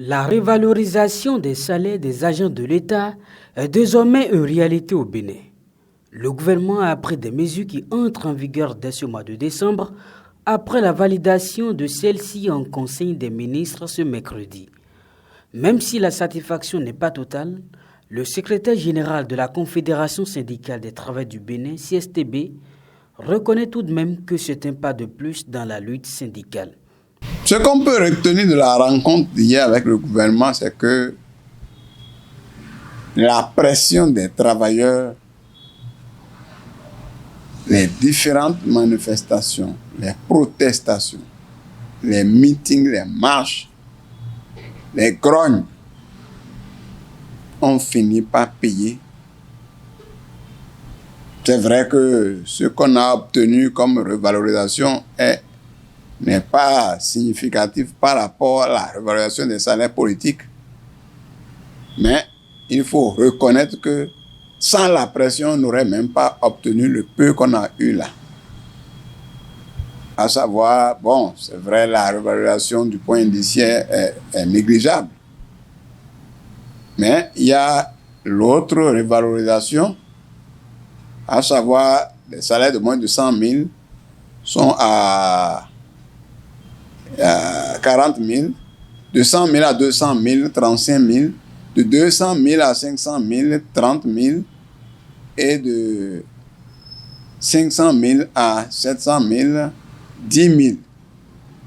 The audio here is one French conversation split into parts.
La revalorisation des salaires des agents de l'État est désormais une réalité au Bénin. Le gouvernement a pris des mesures qui entrent en vigueur dès ce mois de décembre, après la validation de celle-ci en Conseil des ministres ce mercredi. Même si la satisfaction n'est pas totale, le secrétaire général de la Confédération syndicale des travailleurs du Bénin, CSTB, reconnaît tout de même que c'est un pas de plus dans la lutte syndicale. Ce qu'on peut retenir de la rencontre d'hier avec le gouvernement, c'est que la pression des travailleurs, les différentes manifestations, les protestations, les meetings, les marches, les grognes ont fini par payer. C'est vrai que ce qu'on a obtenu comme revalorisation n'est pas significatif par rapport à la revalorisation des salaires politiques. Mais il faut reconnaître que sans la pression, on n'aurait même pas obtenu le peu qu'on a eu là. À savoir, bon, c'est vrai, la revalorisation du point indiciaire est négligeable. Mais il y a l'autre revalorisation, à savoir les salaires de moins de 100 000 sont à 40 000, de 100 000 à 200 000, 35 000, de 200 000 à 500 000, 30 000, et de 500 000 à 700 000, 10 000.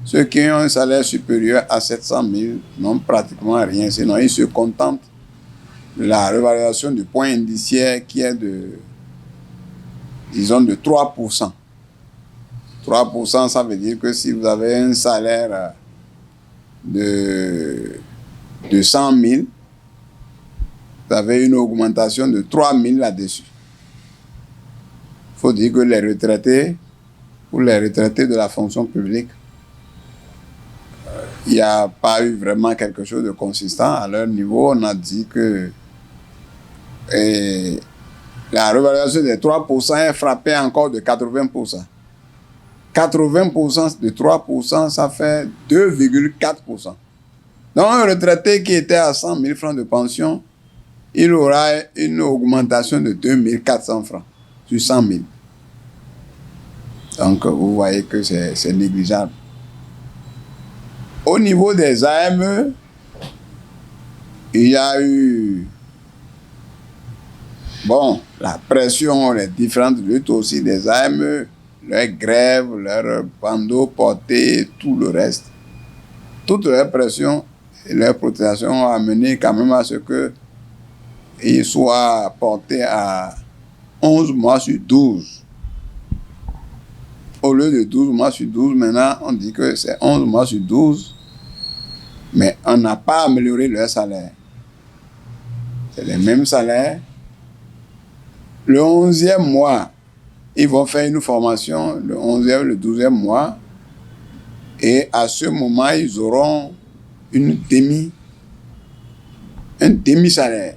Ceux qui ont un salaire supérieur à 700 000 n'ont pratiquement rien, sinon ils se contentent de la revalorisation du point indiciaire qui est de, disons, de 3%. 3%, ça veut dire que si vous avez un salaire de 100 000, vous avez une augmentation de 3 000 là-dessus. Il faut dire que les retraités, pour les retraités de la fonction publique, il n'y a pas eu vraiment quelque chose de consistant. À leur niveau, on a dit que la revalorisation des 3% est frappée encore de 80%. 80% de 3%, ça fait 2,4%. Donc, un retraité qui était à 100 000 francs de pension, il aura une augmentation de 2 400 francs sur 100 000. Donc, vous voyez que c'est négligeable. Au niveau des AME, il y a eu, bon, la pression, les différentes luttes aussi des AME, leurs grèves, leurs bandeaux portés, tout le reste. Toute leur pression et leur protestation ont amené quand même à ce qu'ils soient portés à 11 mois sur 12. Au lieu de 12 mois sur 12, maintenant, on dit que c'est 11 mois sur 12, mais on n'a pas amélioré leur salaire. C'est les mêmes salaires. Le 11e mois, ils vont faire une formation, le 11e, le 12e mois, et à ce moment, ils auront un demi-salaire.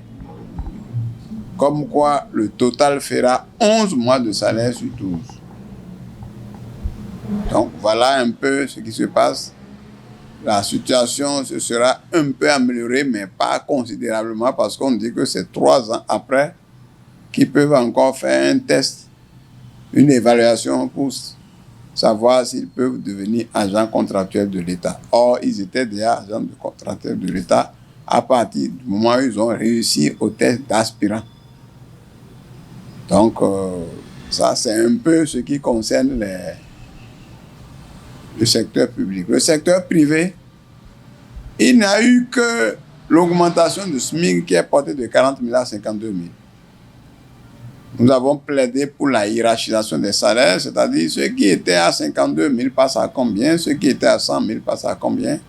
Comme quoi, le total fera 11 mois de salaire sur 12. Donc, voilà un peu ce qui se passe. La situation se sera un peu améliorée, mais pas considérablement, parce qu'on dit que c'est 3 ans après qu'ils peuvent encore faire un test, une évaluation pour savoir s'ils peuvent devenir agents contractuels de l'État. Or, ils étaient déjà agents contractuels de l'État à partir du moment où ils ont réussi au test d'aspirant. Donc, ça, c'est un peu ce qui concerne le secteur public. Le secteur privé, il n'a eu que l'augmentation du SMIC qui est portée de 40 000 à 52 000. Nous avons plaidé pour la hiérarchisation des salaires, c'est-à-dire ceux qui étaient à 52 000 passent à combien, ceux qui étaient à 100 000 passent à combien.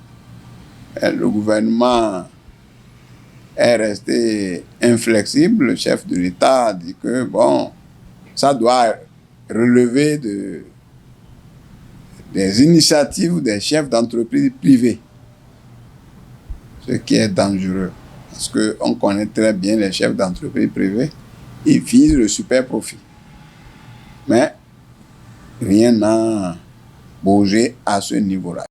Et le gouvernement est resté inflexible. Le chef de l'État a dit que, bon, ça doit relever des initiatives des chefs d'entreprise privées, ce qui est dangereux, parce qu'on connaît très bien les chefs d'entreprise privées. Ils visent le super profit. Mais rien n'a bougé à ce niveau-là.